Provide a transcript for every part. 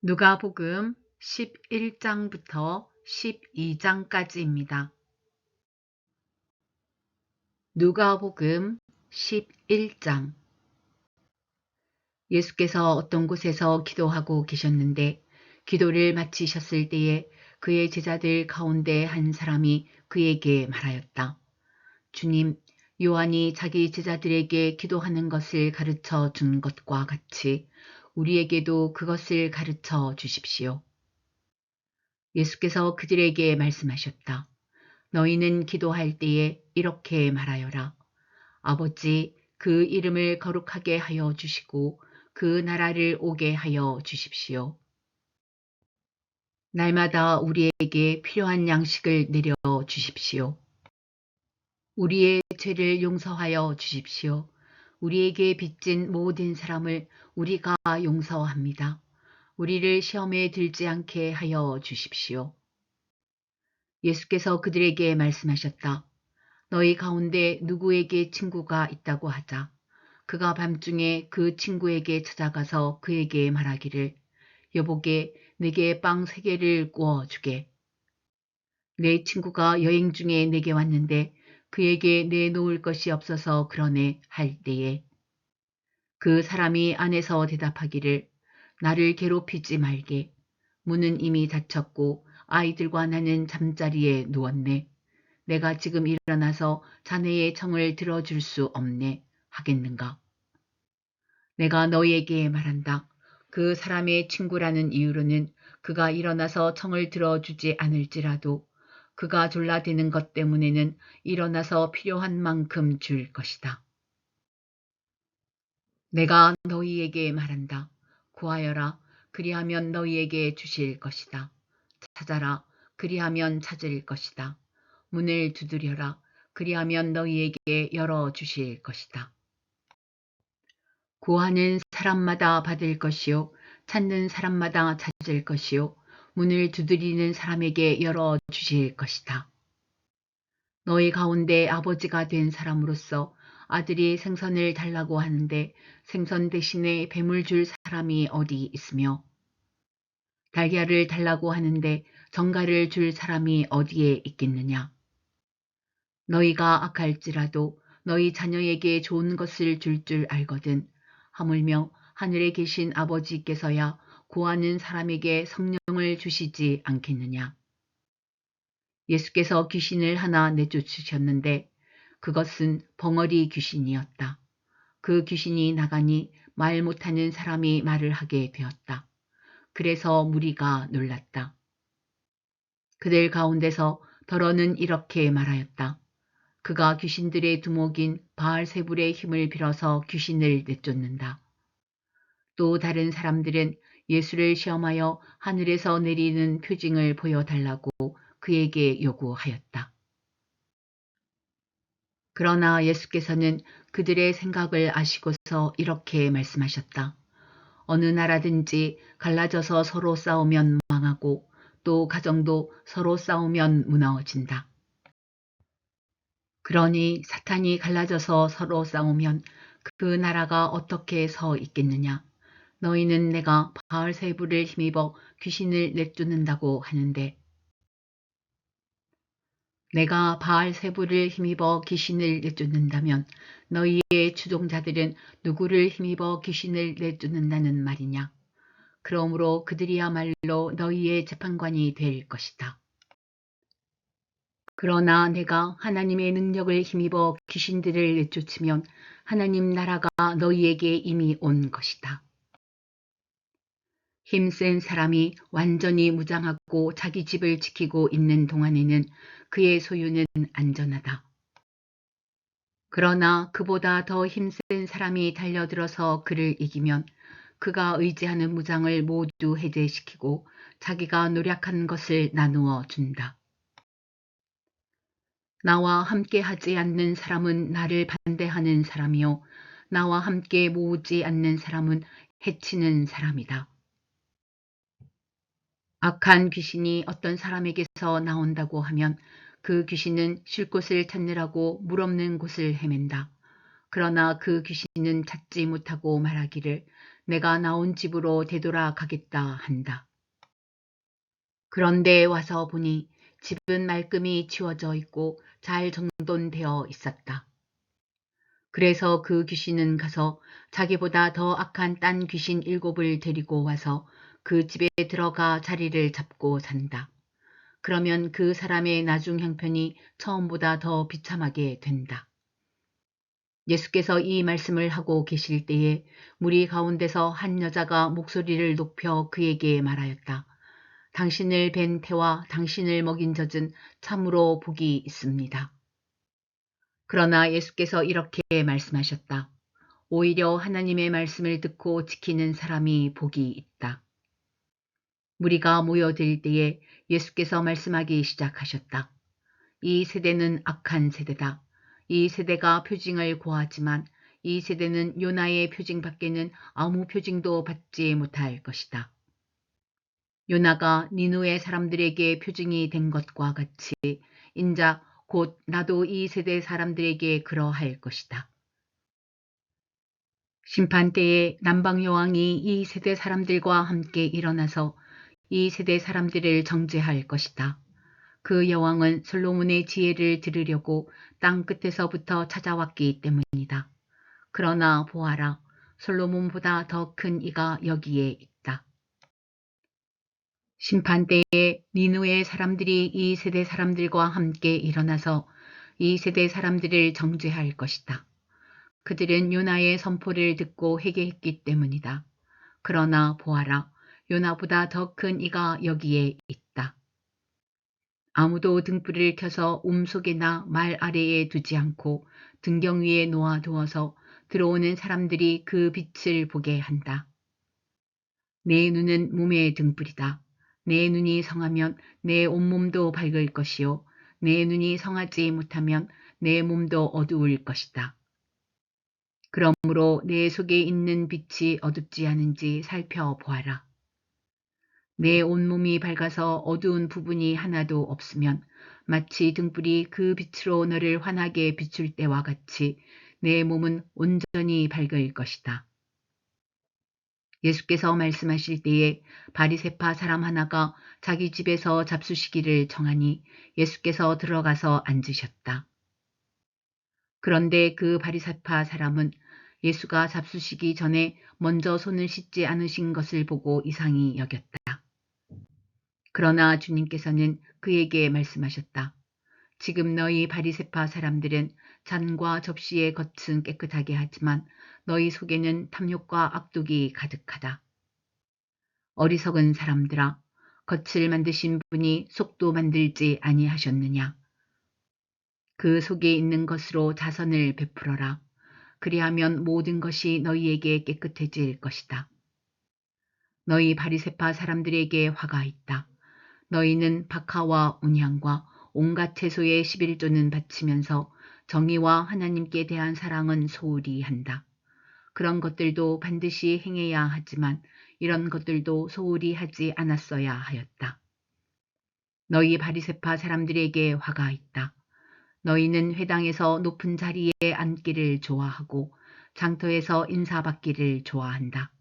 누가복음 11장부터 12장까지입니다. 누가복음 11장. 예수께서 어떤 곳에서 기도하고 계셨는데 기도를 마치셨을 때에 그의 제자들 가운데 한 사람이 그에게 말하였다. 주님, 요한이 자기 제자들에게 기도하는 것을 가르쳐 준 것과 같이 우리에게도 그것을 가르쳐 주십시오. 예수께서 그들에게 말씀하셨다. 너희는 기도할 때에 이렇게 말하여라. 아버지, 그 이름을 거룩하게 하여 주시고 그 나라를 오게 하여 주십시오. 날마다 우리에게 필요한 양식을 내려 주십시오. 우리의 죄를 용서하여 주십시오. 우리에게 빚진 모든 사람을 우리가 용서합니다. 우리를 시험에 들지 않게 하여 주십시오. 예수께서 그들에게 말씀하셨다. 너희 가운데 누구에게 친구가 있다고 하자. 그가 밤중에 그 친구에게 찾아가서 그에게 말하기를 여보게 내게 빵 3개를 구워 주게. 내 친구가 여행 중에 내게 왔는데 그에게 내놓을 것이 없어서 그러네 할 때에 그 사람이 안에서 대답하기를 나를 괴롭히지 말게. 문은 이미 닫혔고 아이들과 나는 잠자리에 누웠네. 내가 지금 일어나서 자네의 청을 들어줄 수 없네 하겠는가. 내가 너희에게 말한다. 그 사람의 친구라는 이유로는 그가 일어나서 청을 들어주지 않을지라도 그가 졸라대는 것 때문에는 일어나서 필요한 만큼 줄 것이다. 내가 너희에게 말한다. 구하여라. 그리하면 너희에게 주실 것이다. 찾아라. 그리하면 찾을 것이다. 문을 두드려라. 그리하면 너희에게 열어주실 것이다. 구하는 사람마다 받을 것이요. 찾는 사람마다 찾을 것이요. 문을 두드리는 사람에게 열어주실 것이다. 너희 가운데 아버지가 된 사람으로서 아들이 생선을 달라고 하는데 생선 대신에 뱀을 줄 사람이 어디 있으며 달걀을 달라고 하는데 정갈을 줄 사람이 어디에 있겠느냐. 너희가 악할지라도 너희 자녀에게 좋은 것을 줄 알거든. 하물며 하늘에 계신 아버지께서야 구하는 사람에게 성령을 주시지 않겠느냐. 예수께서 귀신을 하나 내쫓으셨는데 그것은 벙어리 귀신이었다. 그 귀신이 나가니 말 못하는 사람이 말을 하게 되었다. 그래서 무리가 놀랐다. 그들 가운데서 더러는 이렇게 말하였다. 그가 귀신들의 두목인 바알세불의 힘을 빌어서 귀신을 내쫓는다. 또 다른 사람들은 예수를 시험하여 하늘에서 내리는 표징을 보여달라고 그에게 요구하였다. 그러나 예수께서는 그들의 생각을 아시고서 이렇게 말씀하셨다. 어느 나라든지 갈라져서 서로 싸우면 망하고 또 가정도 서로 싸우면 무너진다. 그러니 사탄이 갈라져서 서로 싸우면 그 나라가 어떻게 서 있겠느냐. 너희는 내가 바알세불을 힘입어 귀신을 내쫓는다고 하는데 내가 바알세불을 힘입어 귀신을 내쫓는다면 너희의 추종자들은 누구를 힘입어 귀신을 내쫓는다는 말이냐. 그러므로 그들이야말로 너희의 재판관이 될 것이다. 그러나 내가 하나님의 능력을 힘입어 귀신들을 내쫓으면 하나님 나라가 너희에게 이미 온 것이다. 힘센 사람이 완전히 무장하고 자기 집을 지키고 있는 동안에는 그의 소유는 안전하다. 그러나 그보다 더 힘센 사람이 달려들어서 그를 이기면 그가 의지하는 무장을 모두 해제시키고 자기가 노력한 것을 나누어 준다. 나와 함께 하지 않는 사람은 나를 반대하는 사람이요 나와 함께 모으지 않는 사람은 해치는 사람이다. 악한 귀신이 어떤 사람에게서 나온다고 하면 그 귀신은 쉴 곳을 찾느라고 물 없는 곳을 헤맨다. 그러나 그 귀신은 찾지 못하고 말하기를 내가 나온 집으로 되돌아가겠다 한다. 그런데 와서 보니 집은 말끔히 치워져 있고 잘 정돈되어 있었다. 그래서 그 귀신은 가서 자기보다 더 악한 딴 귀신 7을 데리고 와서 그 집에 들어가 자리를 잡고 산다. 그러면 그 사람의 나중 형편이 처음보다 더 비참하게 된다. 예수께서 이 말씀을 하고 계실 때에 무리 가운데서 한 여자가 목소리를 높여 그에게 말하였다. 당신을 뵌 태와 당신을 먹인 젖은 참으로 복이 있습니다. 그러나 예수께서 이렇게 말씀하셨다. 오히려 하나님의 말씀을 듣고 지키는 사람이 복이 있다. 무리가 모여들 때에 예수께서 말씀하기 시작하셨다. 이 세대는 악한 세대다. 이 세대가 표징을 고하지만 이 세대는 요나의 표징 밖에는 아무 표징도 받지 못할 것이다. 요나가 니누의 사람들에게 표징이 된 것과 같이 인자 곧 나도 이 세대 사람들에게 그러할 것이다. 심판 때에 남방 여왕이 이 세대 사람들과 함께 일어나서 이 세대 사람들을 정죄할 것이다. 그 여왕은 솔로몬의 지혜를 들으려고 땅 끝에서부터 찾아왔기 때문이다. 그러나 보아라, 솔로몬보다 더 큰 이가 여기에 있다. 심판 때에 니누의 사람들이 이 세대 사람들과 함께 일어나서 이 세대 사람들을 정죄할 것이다. 그들은 요나의 선포를 듣고 회개했기 때문이다. 그러나 보아라, 요나보다 더 큰 이가 여기에 있다. 아무도 등불을 켜서 속에나 말 아래에 두지 않고 등경 위에 놓아두어서 들어오는 사람들이 그 빛을 보게 한다. 내 눈은 몸의 등불이다. 내 눈이 성하면 내 온몸도 밝을 것이요. 내 눈이 성하지 못하면 내 몸도 어두울 것이다. 그러므로 내 속에 있는 빛이 어둡지 않은지 살펴보아라. 내 온몸이 밝아서 어두운 부분이 하나도 없으면 마치 등불이 그 빛으로 너를 환하게 비출 때와 같이 내 몸은 온전히 밝을 것이다. 예수께서 말씀하실 때에 바리새파 사람 하나가 자기 집에서 잡수시기를 청하니 예수께서 들어가서 앉으셨다. 그런데 그 바리새파 사람은 예수가 잡수시기 전에 먼저 손을 씻지 않으신 것을 보고 이상히 여겼다. 그러나 주님께서는 그에게 말씀하셨다. 지금 너희 바리새파 사람들은 잔과 접시의 겉은 깨끗하게 하지만 너희 속에는 탐욕과 악독이 가득하다. 어리석은 사람들아, 겉을 만드신 분이 속도 만들지 아니하셨느냐. 그 속에 있는 것으로 자선을 베풀어라. 그리하면 모든 것이 너희에게 깨끗해질 것이다. 너희 바리새파 사람들에게 화가 있다. 너희는 박하와 온향과 온갖 채소의 11조는 바치면서 정의와 하나님께 대한 사랑은 소홀히 한다. 그런 것들도 반드시 행해야 하지만 이런 것들도 소홀히 하지 않았어야 하였다. 너희 바리새파 사람들에게 화가 있다. 너희는 회당에서 높은 자리에 앉기를 좋아하고 장터에서 인사받기를 좋아한다.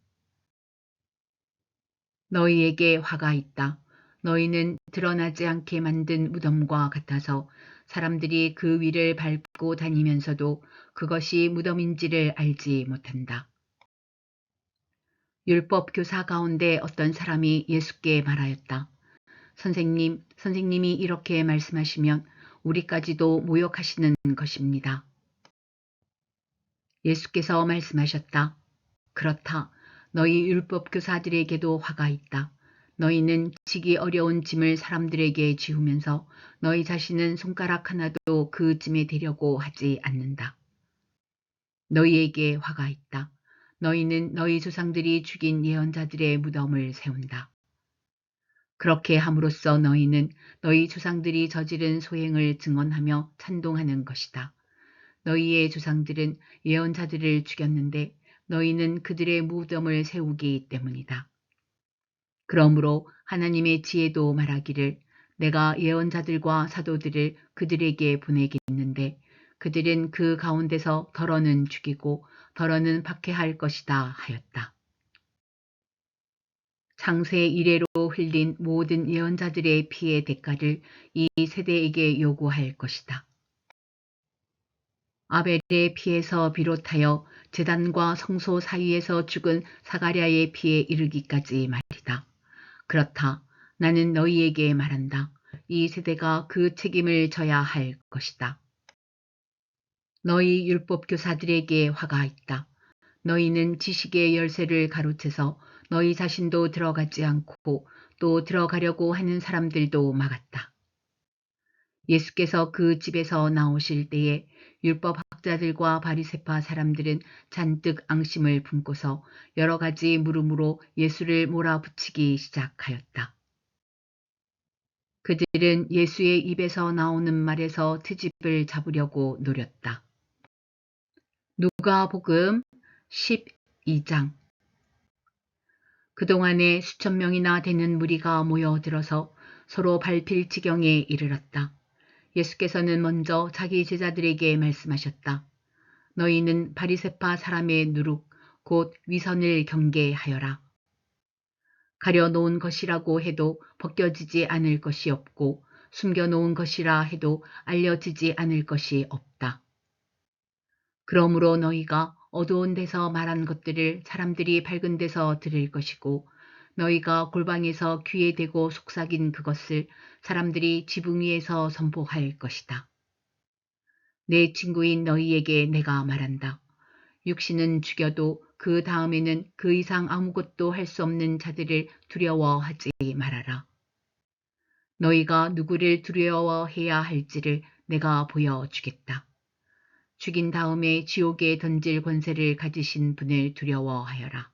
너희에게 화가 있다. 너희는 드러나지 않게 만든 무덤과 같아서 사람들이 그 위를 밟고 다니면서도 그것이 무덤인지를 알지 못한다. 율법 교사 가운데 어떤 사람이 예수께 말하였다. 선생님, 선생님이 이렇게 말씀하시면 우리까지도 모욕하시는 것입니다. 예수께서 말씀하셨다. 그렇다. 너희 율법 교사들에게도 화가 있다. 너희는 지기 어려운 짐을 사람들에게 지우면서 너희 자신은 손가락 하나도 그 짐에 대려고 하지 않는다. 너희에게 화가 있다. 너희는 너희 조상들이 죽인 예언자들의 무덤을 세운다. 그렇게 함으로써 너희는 너희 조상들이 저지른 소행을 증언하며 찬동하는 것이다. 너희의 조상들은 예언자들을 죽였는데 너희는 그들의 무덤을 세우기 때문이다. 그러므로 하나님의 지혜도 말하기를 내가 예언자들과 사도들을 그들에게 보내겠는데 그들은 그 가운데서 덜어는 죽이고 덜어는 박해할 것이다 하였다. 창세 이래로 흘린 모든 예언자들의 피의 대가를 이 세대에게 요구할 것이다. 아벨의 피에서 비롯하여 제단과 성소 사이에서 죽은 사가랴의 피에 이르기까지 말이다. 그렇다. 나는 너희에게 말한다. 이 세대가 그 책임을 져야 할 것이다. 너희 율법 교사들에게 화가 있다. 너희는 지식의 열쇠를 가로채서 너희 자신도 들어가지 않고 또 들어가려고 하는 사람들도 막았다. 예수께서 그 집에서 나오실 때에 율법학자들과 바리새파 사람들은 잔뜩 앙심을 품고서 여러 가지 물음으로 예수를 몰아붙이기 시작하였다. 그들은 예수의 입에서 나오는 말에서 트집을 잡으려고 노렸다. 누가복음 12장. 그동안에 수천 명이나 되는 무리가 모여들어서 서로 밟힐 지경에 이르렀다. 예수께서는 먼저 자기 제자들에게 말씀하셨다. 너희는 바리새파 사람의 누룩 곧 위선을 경계하여라. 가려놓은 것이라고 해도 벗겨지지 않을 것이 없고 숨겨놓은 것이라 해도 알려지지 않을 것이 없다. 그러므로 너희가 어두운 데서 말한 것들을 사람들이 밝은 데서 들을 것이고 너희가 골방에서 귀에 대고 속삭인 그것을 사람들이 지붕 위에서 선포할 것이다. 내 친구인 너희에게 내가 말한다. 육신은 죽여도 그 다음에는 그 이상 아무것도 할 수 없는 자들을 두려워하지 말아라. 너희가 누구를 두려워해야 할지를 내가 보여주겠다. 죽인 다음에 지옥에 던질 권세를 가지신 분을 두려워하여라.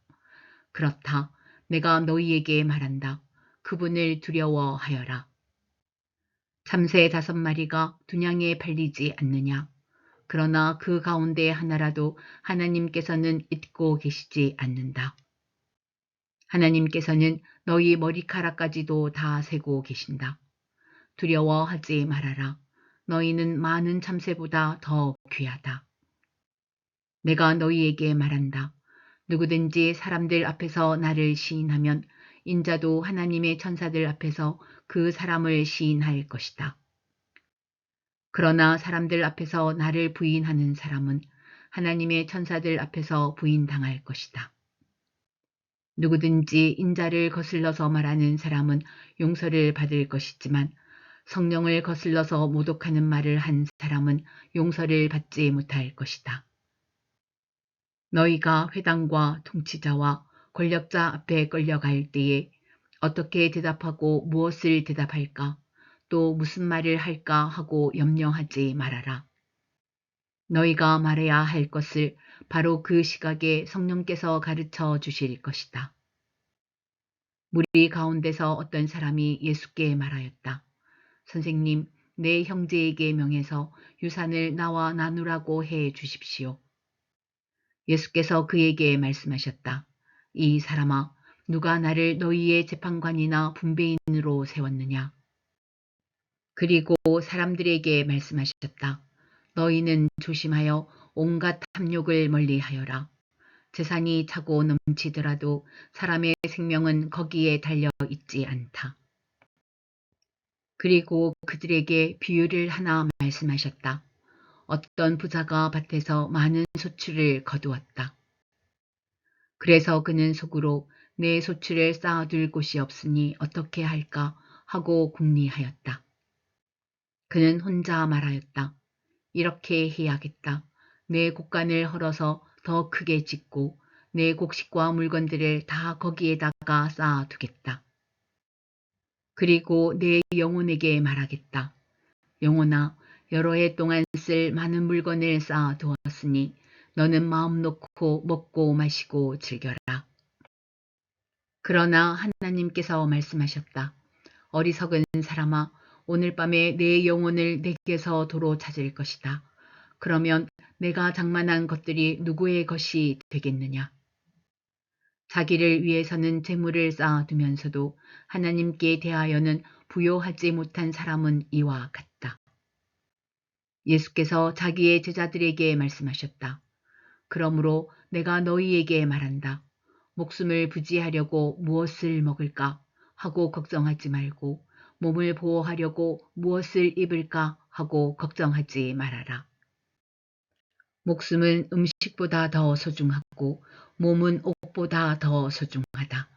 그렇다. 내가 너희에게 말한다. 그분을 두려워하여라. 참새 5마리가 분양에 팔리지 않느냐. 그러나 그 가운데 하나라도 하나님께서는 잊고 계시지 않는다. 하나님께서는 너희 머리카락까지도 다 세고 계신다. 두려워하지 말아라. 너희는 많은 참새보다 더 귀하다. 내가 너희에게 말한다. 누구든지 사람들 앞에서 나를 시인하면 인자도 하나님의 천사들 앞에서 그 사람을 시인할 것이다. 그러나 사람들 앞에서 나를 부인하는 사람은 하나님의 천사들 앞에서 부인당할 것이다. 누구든지 인자를 거슬러서 말하는 사람은 용서를 받을 것이지만 성령을 거슬러서 모독하는 말을 한 사람은 용서를 받지 못할 것이다. 너희가 회당과 통치자와 권력자 앞에 끌려갈 때에 어떻게 대답하고 무엇을 대답할까? 또 무슨 말을 할까 하고 염려하지 말아라. 너희가 말해야 할 것을 바로 그 시각에 성령께서 가르쳐 주실 것이다. 무리 가운데서 어떤 사람이 예수께 말하였다. 선생님, 내 형제에게 명해서 유산을 나와 나누라고 해 주십시오. 예수께서 그에게 말씀하셨다. 이 사람아, 누가 나를 너희의 재판관이나 분배인으로 세웠느냐? 그리고 사람들에게 말씀하셨다. 너희는 조심하여 온갖 탐욕을 멀리하여라. 재산이 차고 넘치더라도 사람의 생명은 거기에 달려 있지 않다. 그리고 그들에게 비유를 하나 말씀하셨다. 어떤 부자가 밭에서 많은 소출을 거두었다. 그래서 그는 속으로 내 소출을 쌓아둘 곳이 없으니 어떻게 할까 하고 궁리하였다. 그는 혼자 말하였다. 이렇게 해야겠다. 내 곡간을 헐어서 더 크게 짓고 내 곡식과 물건들을 다 거기에다가 쌓아두겠다. 그리고 내 영혼에게 말하겠다. 영혼아, 여러 해 동안 쓸 많은 물건을 쌓아두었으니 너는 마음 놓고 먹고 마시고 즐겨라. 그러나 하나님께서 말씀하셨다. 어리석은 사람아, 오늘 밤에 내 영혼을 내게서 도로 찾을 것이다. 그러면 내가 장만한 것들이 누구의 것이 되겠느냐? 자기를 위해서는 재물을 쌓아두면서도 하나님께 대하여는 부요하지 못한 사람은 이와 같다. 예수께서 자기의 제자들에게 말씀하셨다. 그러므로 내가 너희에게 말한다. 목숨을 부지하려고 무엇을 먹을까 하고 걱정하지 말고 몸을 보호하려고 무엇을 입을까 하고 걱정하지 말아라. 목숨은 음식보다 더 소중하고 몸은 옷보다 더 소중하다.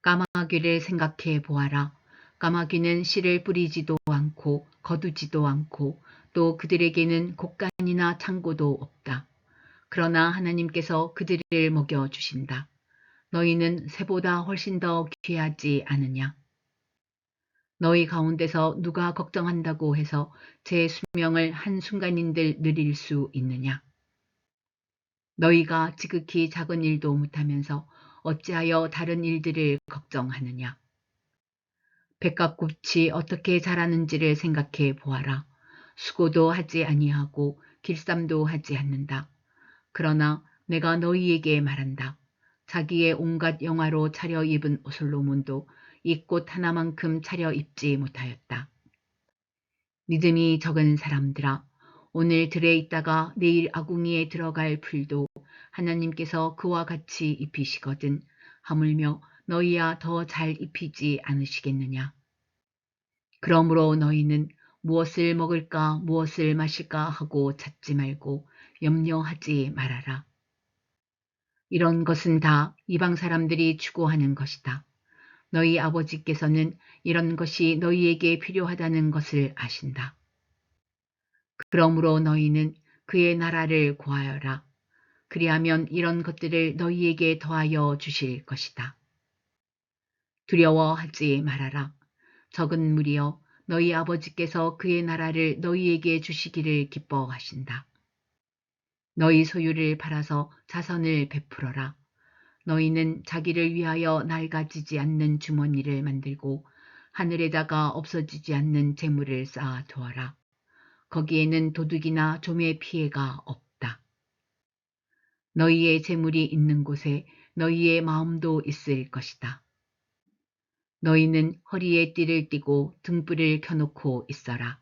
까마귀를 생각해 보아라. 까마귀는 씨를 뿌리지도 않고 거두지도 않고 또 그들에게는 곡간이나 창고도 없다. 그러나 하나님께서 그들을 먹여주신다. 너희는 새보다 훨씬 더 귀하지 않으냐? 너희 가운데서 누가 걱정한다고 해서 제 수명을 한순간인들 누릴 수 있느냐? 너희가 지극히 작은 일도 못하면서 어찌하여 다른 일들을 걱정하느냐? 백합꽃이 어떻게 자라는지를 생각해 보아라. 수고도 하지 아니하고 길쌈도 하지 않는다. 그러나 내가 너희에게 말한다. 자기의 온갖 영화로 차려입은 솔로몬도 이 꽃 하나만큼 차려입지 못하였다. 믿음이 적은 사람들아, 오늘 들에 있다가 내일 아궁이에 들어갈 풀도 하나님께서 그와 같이 입히시거든 하물며 너희야 더 잘 입히지 않으시겠느냐. 그러므로 너희는 무엇을 먹을까 무엇을 마실까 하고 찾지 말고 염려하지 말아라. 이런 것은 다 이방 사람들이 추구하는 것이다. 너희 아버지께서는 이런 것이 너희에게 필요하다는 것을 아신다. 그러므로 너희는 그의 나라를 구하여라. 그리하면 이런 것들을 너희에게 더하여 주실 것이다. 두려워하지 말아라. 적은 무리여, 너희 아버지께서 그의 나라를 너희에게 주시기를 기뻐하신다. 너희 소유를 팔아서 자선을 베풀어라. 너희는 자기를 위하여 낡아지지 않는 주머니를 만들고 하늘에다가 없어지지 않는 재물을 쌓아두어라. 거기에는 도둑이나 좀의 피해가 없다. 너희의 재물이 있는 곳에 너희의 마음도 있을 것이다. 너희는 허리에 띠를 띠고 등불을 켜놓고 있어라.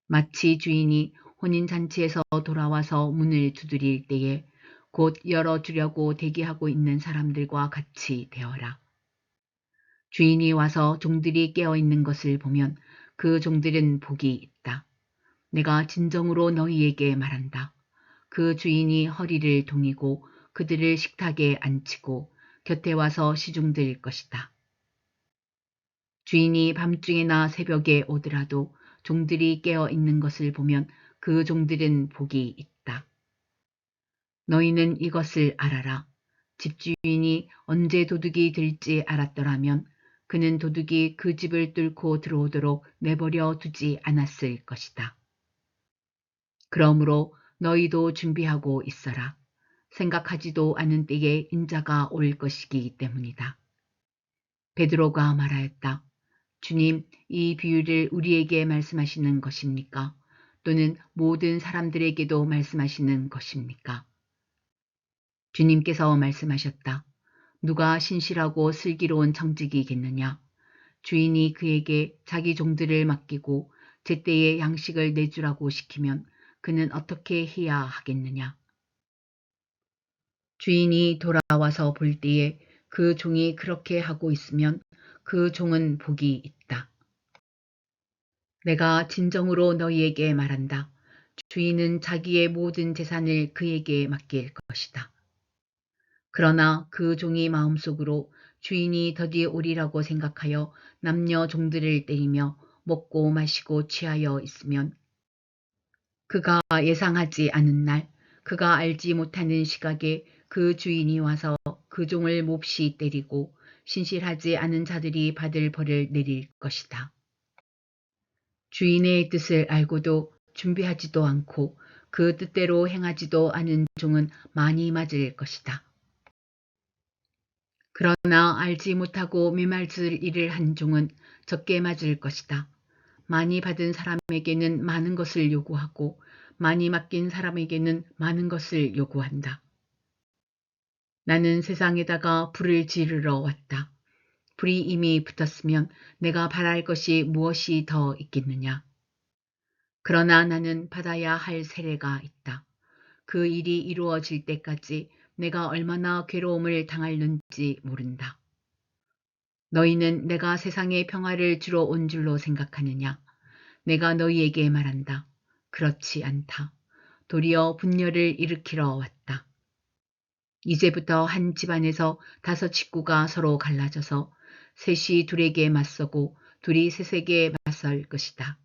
마치 주인이 혼인잔치에서 돌아와서 문을 두드릴 때에 곧 열어주려고 대기하고 있는 사람들과 같이 되어라. 주인이 와서 종들이 깨어있는 것을 보면 그 종들은 복이 있다. 내가 진정으로 너희에게 말한다. 그 주인이 허리를 동이고 그들을 식탁에 앉히고 곁에 와서 시중들 것이다. 주인이 밤중에나 새벽에 오더라도 종들이 깨어있는 것을 보면 그 종들은 복이 있다. 너희는 이것을 알아라. 집주인이 언제 도둑이 들지 알았더라면 그는 도둑이 그 집을 뚫고 들어오도록 내버려 두지 않았을 것이다. 그러므로 너희도 준비하고 있어라. 생각하지도 않은 때에 인자가 올 것이기 때문이다. 베드로가 말하였다. 주님, 이 비유를 우리에게 말씀하시는 것입니까? 또는 모든 사람들에게도 말씀하시는 것입니까? 주님께서 말씀하셨다. 누가 신실하고 슬기로운 청직이겠느냐? 주인이 그에게 자기 종들을 맡기고 제때에 양식을 내주라고 시키면 그는 어떻게 해야 하겠느냐? 주인이 돌아와서 볼 때에 그 종이 그렇게 하고 있으면 그 종은 복이 있다. 내가 진정으로 너희에게 말한다. 주인은 자기의 모든 재산을 그에게 맡길 것이다. 그러나 그 종이 마음속으로 주인이 더디 오리라고 생각하여 남녀 종들을 때리며 먹고 마시고 취하여 있으면 그가 예상하지 않은 날 그가 알지 못하는 시각에 그 주인이 와서 그 종을 몹시 때리고 신실하지 않은 자들이 받을 벌을 내릴 것이다. 주인의 뜻을 알고도 준비하지도 않고 그 뜻대로 행하지도 않은 종은 많이 맞을 것이다. 그러나 알지 못하고 메말질 일을 한 종은 적게 맞을 것이다. 많이 받은 사람에게는 많은 것을 요구하고 많이 맡긴 사람에게는 많은 것을 요구한다. 나는 세상에다가 불을 지르러 왔다. 불이 이미 붙었으면 내가 바랄 것이 무엇이 더 있겠느냐. 그러나 나는 받아야 할 세례가 있다. 그 일이 이루어질 때까지 내가 얼마나 괴로움을 당하는지 모른다. 너희는 내가 세상에 평화를 주러 온 줄로 생각하느냐? 내가 너희에게 말한다. 그렇지 않다. 도리어 분열을 일으키러 왔다. 이제부터 한 집안에서 5 식구가 서로 갈라져서 셋이 둘에게 맞서고 둘이 셋에게 맞설 것이다.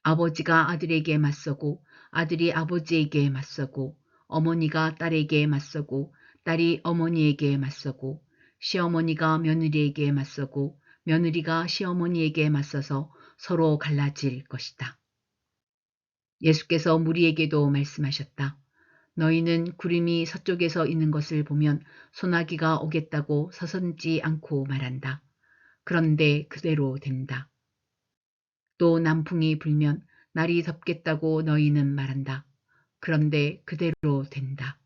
아버지가 아들에게 맞서고 아들이 아버지에게 맞서고 어머니가 딸에게 맞서고 딸이 어머니에게 맞서고 시어머니가 며느리에게 맞서고 며느리가 시어머니에게 맞서서 서로 갈라질 것이다. 예수께서 무리에게도 말씀하셨다. 너희는 구름이 서쪽에서 있는 것을 보면 소나기가 오겠다고 서슴지 않고 말한다. 그런데 그대로 된다. 또 남풍이 불면 날이 덥겠다고 너희는 말한다. 그런데 그대로 된다.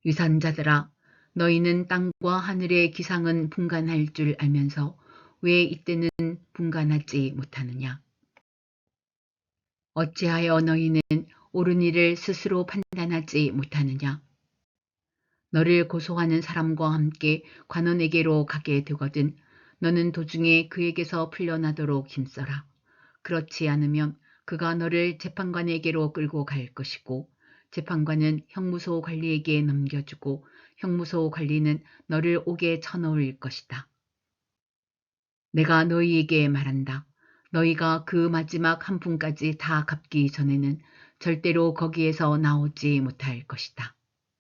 유산자들아, 너희는 땅과 하늘의 기상은 분간할 줄 알면서 왜 이때는 분간하지 못하느냐? 어찌하여 너희는 옳은 일을 스스로 판단하지 못하느냐? 너를 고소하는 사람과 함께 관원에게로 가게 되거든 너는 도중에 그에게서 풀려나도록 힘써라. 그렇지 않으면 그가 너를 재판관에게로 끌고 갈 것이고 재판관은 형무소 관리에게 넘겨주고 형무소 관리는 너를 옥에 쳐넣을 것이다. 내가 너희에게 말한다. 너희가 그 마지막 한 푼까지 다 갚기 전에는 절대로 거기에서 나오지 못할 것이다.